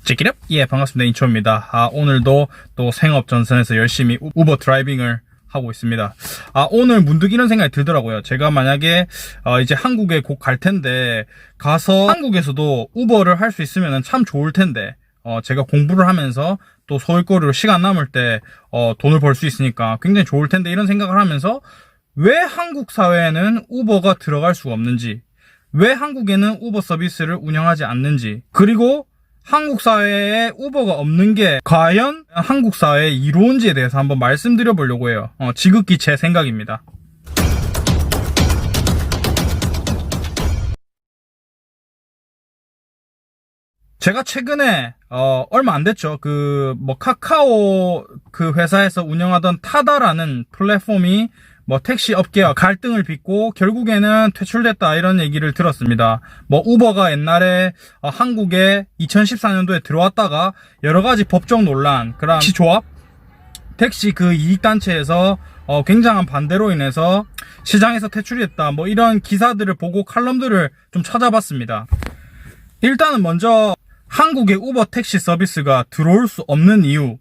찌끼렵! 예, 반갑습니다. 인초입니다. 오늘도 또 생업 전선에서 열심히 우버 드라이빙을 하고 있습니다. 오늘 문득 이런 생각이 들더라고요. 제가 만약에 이제 한국에 곧 갈 텐데 가서 한국에서도 우버를 할 수 있으면 참 좋을 텐데 제가 공부를 하면서 또 소일거리로 시간 남을 때 돈을 벌 수 있으니까 굉장히 좋을 텐데 이런 생각을 하면서 왜 한국 사회에는 우버가 들어갈 수가 없는지, 왜 한국에는 우버 서비스를 운영하지 않는지, 그리고 한국 사회에 우버가 없는 게 과연 한국 사회의 이로운지에 대해서 한번 말씀드려 보려고 해요. 지극히 제 생각입니다. 제가 최근에 얼마 안 됐죠. 카카오 그 회사에서 운영하던 타다라는 플랫폼이 택시 업계와 갈등을 빚고 결국에는 퇴출됐다 이런 얘기를 들었습니다. 우버가 옛날에 한국에 2014년도에 들어왔다가 여러 가지 법적 논란, 그런 택시 조합, 택시 그 이익단체에서 굉장한 반대로 인해서 시장에서 퇴출됐다 이런 기사들을 보고 칼럼들을 좀 찾아봤습니다. 일단은 먼저 한국의 우버 택시 서비스가 들어올 수 없는 이유,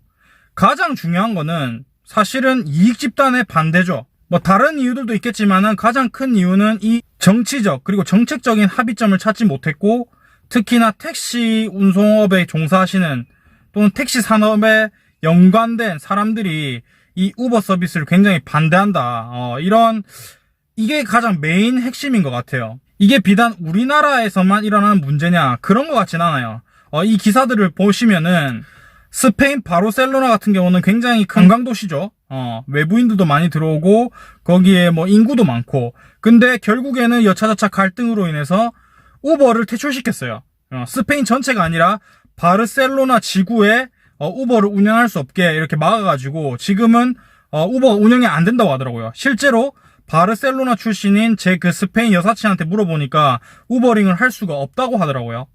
가장 중요한 거는 사실은 이익 집단의 반대죠. 다른 이유들도 있겠지만은 가장 큰 이유는 이 정치적 그리고 정책적인 합의점을 찾지 못했고, 특히나 택시 운송업에 종사하시는 또는 택시 산업에 연관된 사람들이 이 우버 서비스를 굉장히 반대한다. 이게 가장 메인 핵심인 것 같아요. 이게 비단 우리나라에서만 일어나는 문제냐, 그런 것 같진 않아요. 이 기사들을 보시면은 스페인 바르셀로나 같은 경우는 굉장히 큰 관광도시죠. 외부인들도 많이 들어오고 거기에 인구도 많고, 근데 결국에는 여차저차 갈등으로 인해서 우버를 퇴출시켰어요. 스페인 전체가 아니라 바르셀로나 지구에 우버를 운영할 수 없게 이렇게 막아가지고 지금은 우버가 운영이 안 된다고 하더라고요. 실제로 바르셀로나 출신인 제 그 스페인 여사친한테 물어보니까 우버링을 할 수가 없다고 하더라고요.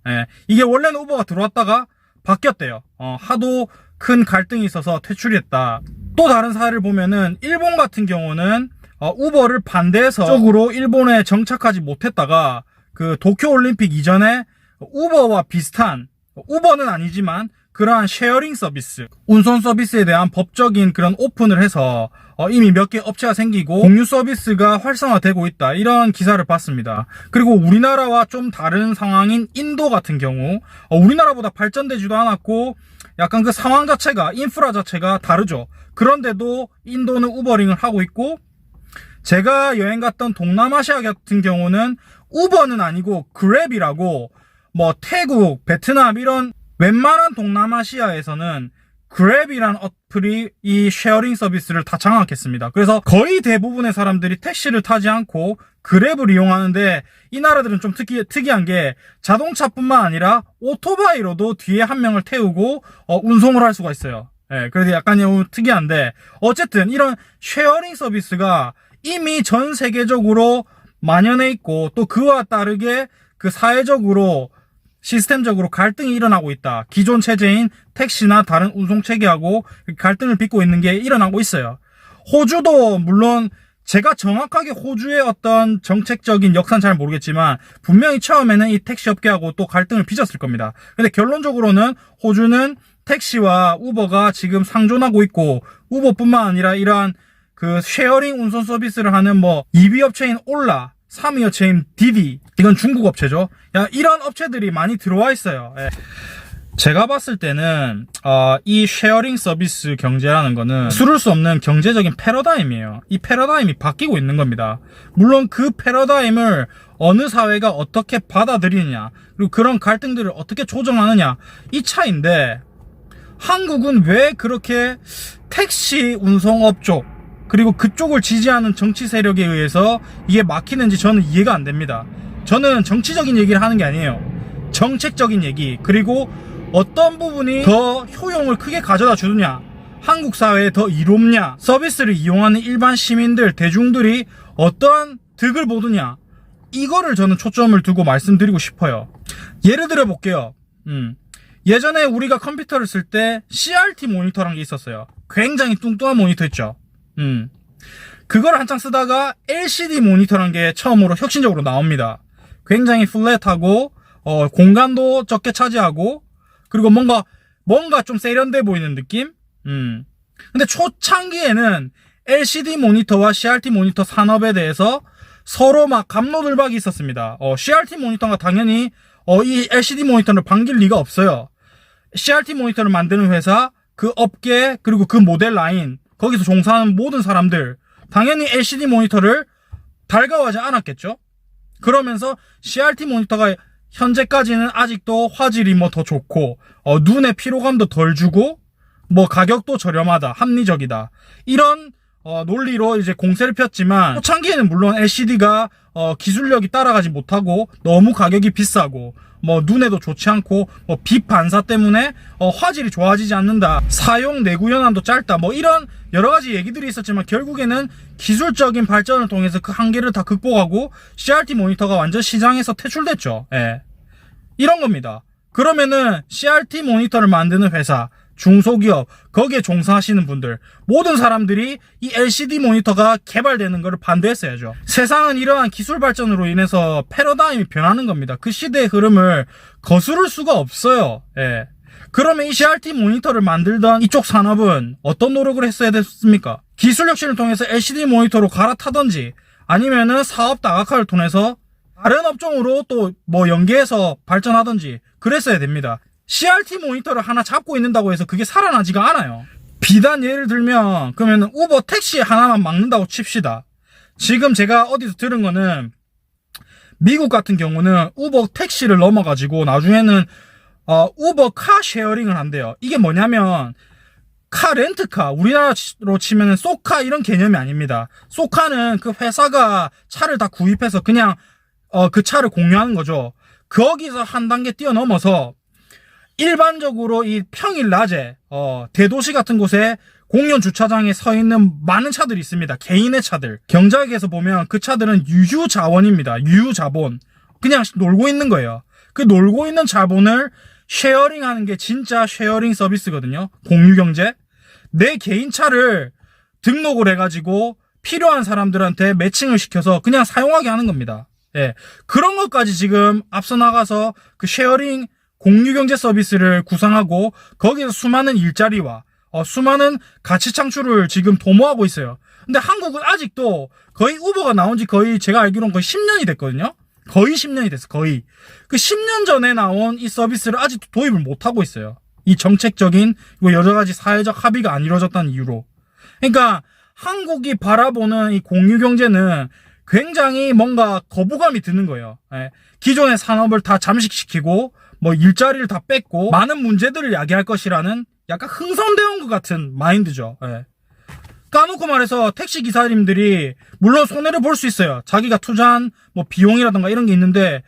이게 원래는 우버가 들어왔다가 바뀌었대요. 하도 큰 갈등이 있어서 퇴출했다. 또 다른 사례를 보면은 일본 같은 경우는 우버를 반대해서 쪽으로 일본에 정착하지 못했다가 그 도쿄올림픽 이전에 우버와 비슷한, 우버는 아니지만 그러한 쉐어링 서비스, 운송 서비스에 대한 법적인 그런 오픈을 해서 이미 몇 개 업체가 생기고 공유 서비스가 활성화되고 있다, 이런 기사를 봤습니다. 그리고 우리나라와 좀 다른 상황인 인도 같은 경우 우리나라보다 발전되지도 않았고 약간 그 상황 자체가, 인프라 자체가 다르죠. 그런데도 인도는 우버링을 하고 있고, 제가 여행 갔던 동남아시아 같은 경우는 우버는 아니고 그랩이라고 태국, 베트남 이런 웬만한 동남아시아에서는 그랩이란 어플이 이 쉐어링 서비스를 다 장악했습니다. 그래서 거의 대부분의 사람들이 택시를 타지 않고 그랩을 이용하는데, 이 나라들은 좀 특이한 게 자동차뿐만 아니라 오토바이로도 뒤에 한 명을 태우고 운송을 할 수가 있어요. 그래서 약간 특이한데, 어쨌든 이런 쉐어링 서비스가 이미 전 세계적으로 만연해 있고, 또 그와 다르게 그 사회적으로 시스템적으로 갈등이 일어나고 있다. 기존 체제인 택시나 다른 운송 체계하고 갈등을 빚고 있는 게 일어나고 있어요. 호주도 물론 제가 정확하게 호주의 어떤 정책적인 역사는 잘 모르겠지만 분명히 처음에는 이 택시 업계하고 또 갈등을 빚었을 겁니다. 근데 결론적으로는 호주는 택시와 우버가 지금 상존하고 있고, 우버뿐만 아니라 이러한 그 쉐어링 운송 서비스를 하는 2위 업체인 올라, 3위 업체인 디디, 이건 중국 업체죠. 이런 업체들이 많이 들어와 있어요. 제가 봤을 때는 이 쉐어링 서비스 경제라는 거는 수를 수 없는 경제적인 패러다임이에요. 이 패러다임이 바뀌고 있는 겁니다. 물론 그 패러다임을 어느 사회가 어떻게 받아들이느냐, 그리고 그런 갈등들을 어떻게 조정하느냐, 이 차이인데, 한국은 왜 그렇게 택시 운송업 쪽 그리고 그쪽을 지지하는 정치 세력에 의해서 이게 막히는지 저는 이해가 안 됩니다. 저는 정치적인 얘기를 하는 게 아니에요. 정책적인 얘기, 그리고 어떤 부분이 더 효용을 크게 가져다 주느냐, 한국 사회에 더 이롭냐, 서비스를 이용하는 일반 시민들, 대중들이 어떠한 득을 보느냐, 이거를 저는 초점을 두고 말씀드리고 싶어요. 예를 들어 볼게요. 예전에 우리가 컴퓨터를 쓸 때 CRT 모니터라는 게 있었어요. 굉장히 뚱뚱한 모니터였죠. 그걸 한창 쓰다가 LCD 모니터라는 게 처음으로 혁신적으로 나옵니다. 굉장히 플랫하고 공간도 적게 차지하고, 그리고 뭔가 좀 세련돼 보이는 느낌? 근데 초창기에는 LCD 모니터와 CRT 모니터 산업에 대해서 서로 막 갑로들박이 있었습니다. CRT 모니터가 당연히 이 LCD 모니터를 반길 리가 없어요. CRT 모니터를 만드는 회사, 그 업계, 그리고 그 모델 라인, 거기서 종사하는 모든 사람들, 당연히 LCD 모니터를 달가워하지 않았겠죠? 그러면서 CRT 모니터가 현재까지는 아직도 화질이 뭐 더 좋고, 눈의 피로감도 덜 주고, 뭐 가격도 저렴하다, 합리적이다. 이런 논리로 이제 공세를 폈지만, 초창기에는 물론 LCD가 기술력이 따라가지 못하고 너무 가격이 비싸고 뭐 눈에도 좋지 않고 뭐 빛 반사 때문에 화질이 좋아지지 않는다, 사용 내구 연한도 짧다, 뭐 이런 여러 가지 얘기들이 있었지만 결국에는 기술적인 발전을 통해서 그 한계를 다 극복하고 CRT 모니터가 완전 시장에서 퇴출됐죠. 예. 이런 겁니다. 그러면은 CRT 모니터를 만드는 회사, 중소기업, 거기에 종사하시는 분들, 모든 사람들이 이 LCD 모니터가 개발되는 것을 반대했어야죠. 세상은 이러한 기술 발전으로 인해서 패러다임이 변하는 겁니다. 그 시대의 흐름을 거스를 수가 없어요. 예. 그러면 이 CRT 모니터를 만들던 이쪽 산업은 어떤 노력을 했어야 됐습니까? 기술 혁신을 통해서 LCD 모니터로 갈아타든지 아니면은 사업 다각화를 통해서 다른 업종으로 또 뭐 연계해서 발전하든지 그랬어야 됩니다. CRT 모니터를 하나 잡고 있는다고 해서 그게 살아나지가 않아요. 비단 예를 들면 그러면 우버 택시 하나만 막는다고 칩시다. 지금 제가 어디서 들은 거는 미국 같은 경우는 우버 택시를 넘어가지고 나중에는 우버 카 쉐어링을 한대요. 이게 뭐냐면 카 렌트카, 우리나라로 치면 쏘카 이런 개념이 아닙니다. 쏘카는 그 회사가 차를 다 구입해서 그냥 그 차를 공유하는 거죠. 거기서 한 단계 뛰어넘어서 일반적으로 이 평일 낮에 대도시 같은 곳에 공연 주차장에 서 있는 많은 차들이 있습니다. 개인의 차들. 경제학에서 보면 그 차들은 유휴자원입니다. 유휴자본. 그냥 놀고 있는 거예요. 그 놀고 있는 자본을 쉐어링하는 게 진짜 쉐어링 서비스거든요. 공유경제. 내 개인 차를 등록을 해가지고 필요한 사람들한테 매칭을 시켜서 그냥 사용하게 하는 겁니다. 예. 그런 것까지 지금 앞서 나가서 그 쉐어링 공유경제 서비스를 구상하고 거기서 수많은 일자리와 수많은 가치 창출을 지금 도모하고 있어요. 근데 한국은 아직도 거의 우버가 나온 지 거의 제가 알기로는 거의 10년이 됐거든요. 거의 10년이 됐어. 거의. 그 10년 전에 나온 이 서비스를 아직도 도입을 못하고 있어요. 이 정책적인 여러 가지 사회적 합의가 안 이루어졌다는 이유로. 그러니까 한국이 바라보는 이 공유경제는 굉장히 뭔가 거부감이 드는 거예요. 예. 기존의 산업을 다 잠식시키고 뭐 일자리를 다 뺏고 많은 문제들을 야기할 것이라는 약간 흥선대원 것 같은 마인드죠. 예. 까놓고 말해서 택시 기사님들이 물론 손해를 볼 수 있어요. 자기가 투자한 뭐 비용이라든가 이런 게 있는데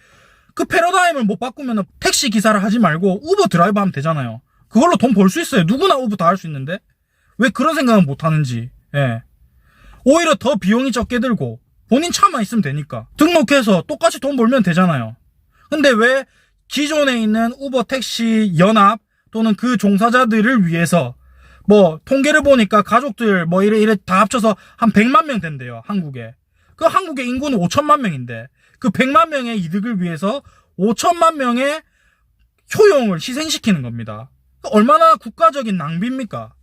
그 패러다임을 못 바꾸면 택시 기사를 하지 말고 우버 드라이버 하면 되잖아요. 그걸로 돈 벌 수 있어요. 누구나 우버 다 할 수 있는데 왜 그런 생각은 못 하는지. 예. 오히려 더 비용이 적게 들고 본인 차만 있으면 되니까 등록해서 똑같이 돈 벌면 되잖아요. 근데 왜 기존에 있는 우버 택시 연합 또는 그 종사자들을 위해서 뭐 통계를 보니까 가족들 뭐 이래 다 합쳐서 한 100만 명 된대요. 한국에. 그 한국의 인구는 5천만 명인데 그 100만 명의 이득을 위해서 5천만 명의 효용을 희생시키는 겁니다. 얼마나 국가적인 낭비입니까?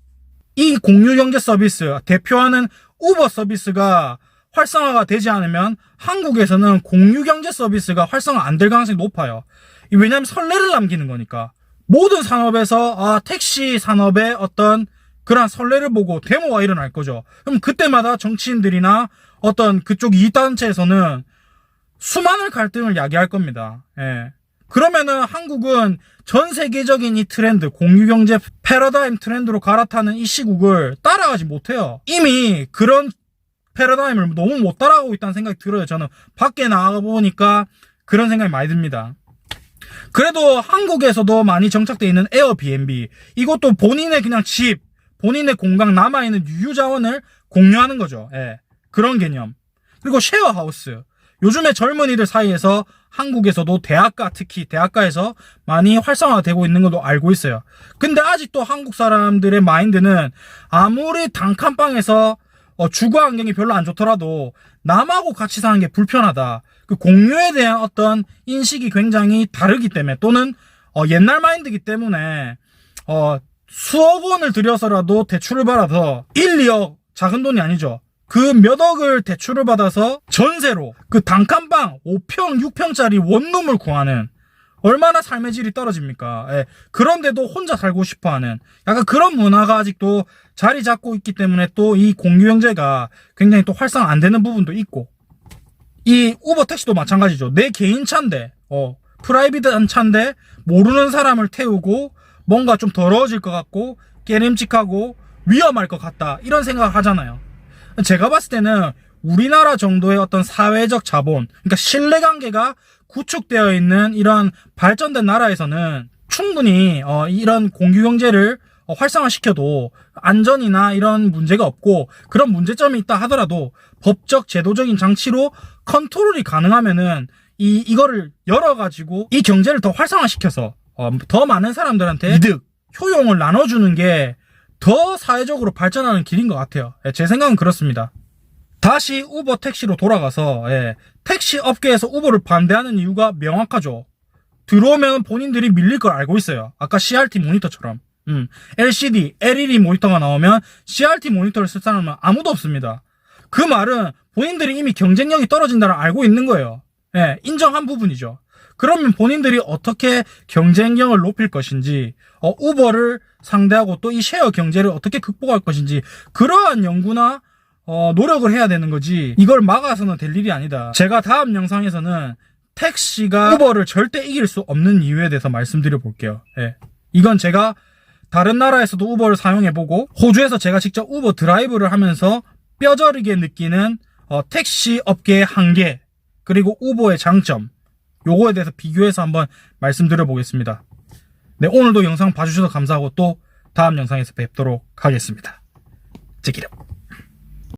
이 공유경제 서비스 대표하는 우버 서비스가 활성화가 되지 않으면 한국에서는 공유경제 서비스가 활성화 안 될 가능성이 높아요. 왜냐하면 선례를 남기는 거니까. 모든 산업에서 택시 산업의 어떤 그런 선례를 보고 데모가 일어날 거죠. 그럼 그때마다 정치인들이나 어떤 그쪽 이익단체에서는 수많은 갈등을 야기할 겁니다. 예. 그러면은 한국은 전 세계적인 이 트렌드, 공유경제 패러다임 트렌드로 갈아타는 이 시국을 따라가지 못해요. 이미 그런 패러다임을 너무 못 따라가고 있다는 생각이 들어요. 저는 밖에 나가 보니까 그런 생각이 많이 듭니다. 그래도 한국에서도 많이 정착되어 있는 에어비앤비, 이것도 본인의 그냥 집, 본인의 공간 남아있는 유유자원을 공유하는 거죠. 예, 그런 개념. 그리고 쉐어하우스, 요즘에 젊은이들 사이에서 한국에서도 대학가, 특히 대학가에서 많이 활성화되고 있는 것도 알고 있어요. 근데 아직도 한국 사람들의 마인드는 아무리 단칸방에서 주거 환경이 별로 안 좋더라도 남하고 같이 사는 게 불편하다, 그 공유에 대한 어떤 인식이 굉장히 다르기 때문에, 또는 옛날 마인드이기 때문에 수억 원을 들여서라도 대출을 받아서 1, 2억 작은 돈이 아니죠. 그 몇 억을 대출을 받아서 전세로 그 단칸방 5평, 6평짜리 원룸을 구하는, 얼마나 삶의 질이 떨어집니까? 예, 그런데도 혼자 살고 싶어하는 약간 그런 문화가 아직도 자리 잡고 있기 때문에 또 이 공유경제가 굉장히 또 활성화 안 되는 부분도 있고, 이 우버 택시도 마찬가지죠. 내 개인 차인데 프라이빗한 차인데 모르는 사람을 태우고 뭔가 좀 더러워질 것 같고 깨림칙하고 위험할 것 같다, 이런 생각을 하잖아요. 제가 봤을 때는 우리나라 정도의 어떤 사회적 자본, 그러니까 신뢰관계가 구축되어 있는 이런 발전된 나라에서는 충분히 이런 공유경제를 활성화시켜도 안전이나 이런 문제가 없고, 그런 문제점이 있다 하더라도 법적 제도적인 장치로 컨트롤이 가능하면은 이거를 열어가지고 이 경제를 더 활성화시켜서 더 많은 사람들한테 이득, 효용을 나눠주는 게 더 사회적으로 발전하는 길인 것 같아요. 제 생각은 그렇습니다. 다시 우버 택시로 돌아가서, 택시 업계에서 우버를 반대하는 이유가 명확하죠. 들어오면 본인들이 밀릴 걸 알고 있어요. 아까 CRT 모니터처럼. LCD, LED 모니터가 나오면 CRT 모니터를 쓸 사람은 아무도 없습니다. 그 말은 본인들이 이미 경쟁력이 떨어진다는 알고 있는 거예요. 인정한 부분이죠. 그러면 본인들이 어떻게 경쟁력을 높일 것인지, 우버를 상대하고 또 이 쉐어 경제를 어떻게 극복할 것인지, 그러한 연구나 노력을 해야 되는 거지, 이걸 막아서는 될 일이 아니다. 제가 다음 영상에서는 택시가 우버를 절대 이길 수 없는 이유에 대해서 말씀드려 볼게요. 이건 제가 다른 나라에서도 우버를 사용해보고 호주에서 제가 직접 우버 드라이브를 하면서 뼈저리게 느끼는 택시 업계의 한계, 그리고 우버의 장점, 요거에 대해서 비교해서 한번 말씀드려 보겠습니다. 네, 오늘도 영상 봐주셔서 감사하고 또 다음 영상에서 뵙도록 하겠습니다. 제기력.